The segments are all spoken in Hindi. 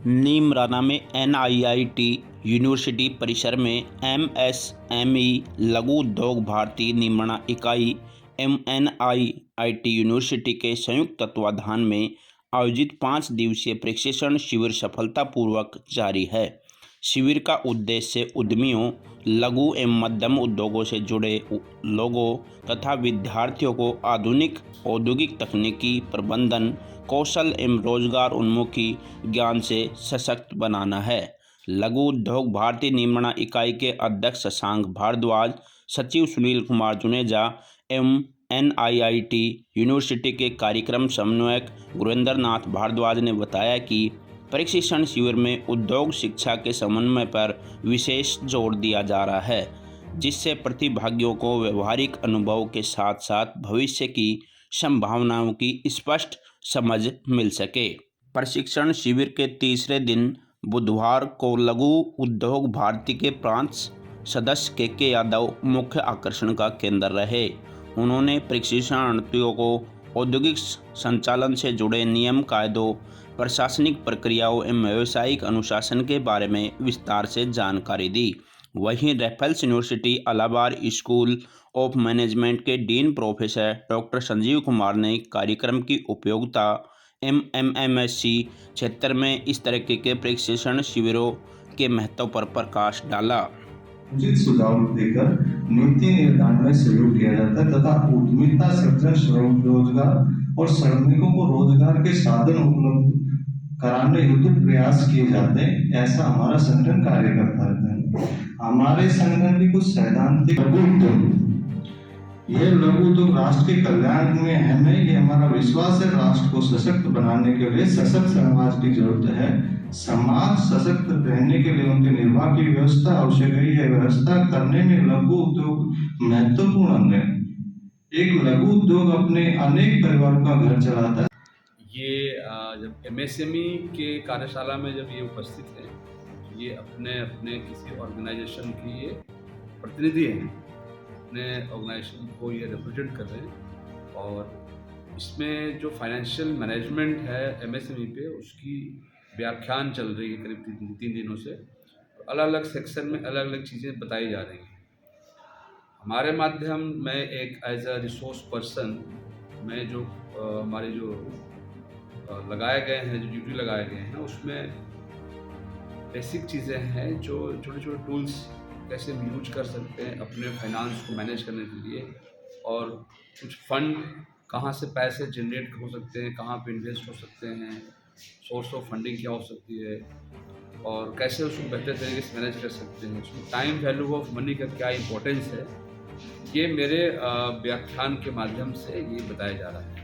नीमराना में एनआईआईटी यूनिवर्सिटी परिसर में एमएसएमई लघु उद्योग भारती नीमराना इकाई एवं एनआईआईटी यूनिवर्सिटी के संयुक्त तत्वाधान में आयोजित 5 दिवसीय प्रशिक्षण शिविर सफलतापूर्वक जारी है। शिविर का उद्देश्य उद्यमियों, लघु एवं मध्यम उद्योगों से जुड़े लोगों तथा विद्यार्थियों को आधुनिक औद्योगिक तकनीकी प्रबंधन कौशल एवं रोजगार उन्मुखी ज्ञान से सशक्त बनाना है। लघु उद्योग भारती नीमराना इकाई के अध्यक्ष शशांक भारद्वाज, सचिव सुनील कुमार जुनेजा एवं एनआईआईटी यूनिवर्सिटी के कार्यक्रम समन्वयक गुरेंद्र नाथ भारद्वाज ने बताया कि प्रशिक्षण शिविर में उद्योग शिक्षा के समन्वय पर विशेष जोर दिया जा रहा है, जिससे प्रतिभागियों को व्यवहारिक अनुभव के साथ साथ भविष्य की संभावनाओं की स्पष्ट समझ मिल सके। प्रशिक्षण शिविर के तीसरे दिन बुधवार को लघु उद्योग भारती के प्रांत सदस्य के यादव मुख्य आकर्षण का केंद्र रहे। उन्होंने प्रशिक्षणार्थियों को औद्योगिक संचालन से जुड़े नियम कायदों, प्रशासनिक प्रक्रियाओं एवं व्यावसायिक अनुशासन के बारे में विस्तार से जानकारी दी। वहीं Raffles university Allahabad school of management के dean professor doctor Sanjeev Kumar ने कार्यक्रम की उपयोगिता एमएमएमएससी क्षेत्र में इस तरह के प्रशिक्षण शिविरों के महत्व पर प्रकाश डाला। उचित सुझाव देकर नीति निर्धारण में सहयोग किया जाता है तथा उद्यमिता सृजन, स्वरोजगार और श्रमिकों को रोजगार के साधन उपलब्ध कराने हेतु प्रयास किए जाते हैं। ऐसा हमारा संगठन कार्य करता रहता है। हमारे संगठन की कुछ सैद्धांतिक लघु उद्योग, यह लघु उद्योग राष्ट्र के कल्याण में अहम है। ये हमारा विश्वास है। राष्ट्र को सशक्त बनाने के लिए सशक्त समाज की जरूरत है। समाज सशक्त रहने के लिए उनके निर्वाह की व्यवस्था आवश्यक है। यह व्यवस्था करने में लघु उद्योग महत्वपूर्ण अंग है। एक लघु उद्योग अपने अनेक परिवारों का घर चलाता है। ये जब एमएसएमई के कार्यशाला में जब ये उपस्थित है, ये अपने अपने किसी ऑर्गेनाइजेशन की ये प्रतिनिधि हैं, अपने ऑर्गेनाइजेशन को ये रिप्रेजेंट कर रहे हैं। और इसमें जो फाइनेंशियल मैनेजमेंट है एमएसएमई पे, उसकी व्याख्यान चल रही है करीब 3 दिनों से। अलग अलग सेक्शन में अलग अलग चीज़ें बताई जा रही हैं। हमारे माध्यम में एक एज अ रिसोर्स पर्सन में जो हमारे जो लगाए गए हैं, जो ड्यूटी लगाए गए हैं, उसमें बेसिक चीज़ें हैं जो छोटे छोटे टूल्स कैसे हम यूज कर सकते हैं अपने फाइनेंस को मैनेज करने के लिए, और कुछ फंड कहाँ से पैसे जनरेट हो सकते हैं, कहाँ पे इन्वेस्ट हो सकते हैं, सोर्स ऑफ फंडिंग क्या हो सकती है, और कैसे उसको बेहतर तरीके से मैनेज कर सकते हैं, उसमें टाइम वैल्यू ऑफ मनी का क्या इम्पोर्टेंस है। ये मेरे व्याख्यान के माध्यम से ये बताया जा रहा है।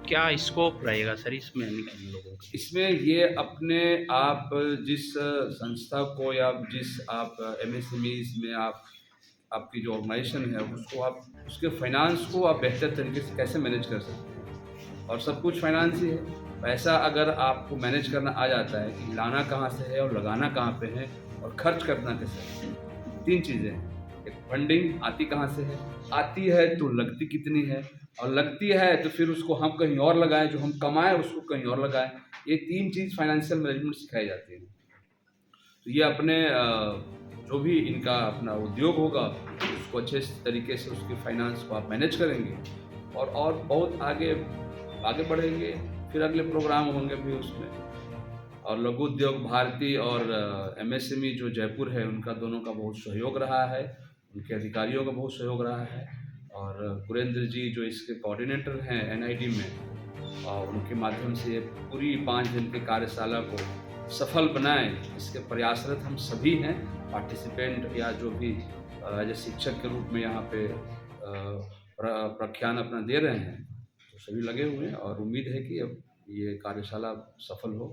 क्या स्कोप रहेगा सर इसमें लोगों का? इसमें ये अपने आप जिस संस्था को या जिस आप एमएसएमईज में आपकी जो ऑर्गेनाइजेशन है उसको आप उसके फाइनेंस को आप बेहतर तरीके से कैसे मैनेज कर सकते हैं। और सब कुछ फाइनेंस ही है। पैसा अगर आपको मैनेज करना आ जाता है कि लाना कहाँ से है और लगाना कहाँ पे है और खर्च करना कैसे है, 3 चीज़ें हैं। एक फंडिंग आती कहाँ से है, आती है तो लगती कितनी है, और लगती है तो फिर उसको हम कहीं और लगाएं, जो हम कमाएं उसको कहीं और लगाएं। ये 3 चीज़ फाइनेंशियल मैनेजमेंट सिखाई जाती है। तो ये अपने जो भी इनका अपना उद्योग होगा उसको अच्छे तरीके से उसके फाइनेंस को आप मैनेज करेंगे और बहुत आगे बढ़ेंगे। फिर अगले प्रोग्राम होंगे भी उसमें। और लघु उद्योग भारती और एमएसएमई जो जयपुर है, उनका दोनों का बहुत सहयोग रहा है, उनके अधिकारियों का बहुत सहयोग रहा है। और गुरेंद्र जी जो इसके कोऑर्डिनेटर हैं एनआईटी में, और उनके माध्यम से पूरी 5 दिन की कार्यशाला को सफल बनाएं, इसके प्रयासरत हम सभी हैं। पार्टिसिपेंट या जो भी एज शिक्षक के रूप में यहाँ पे प्रख्यान अपना दे रहे हैं, तो सभी लगे हुए हैं और उम्मीद है कि अब ये कार्यशाला सफल हो।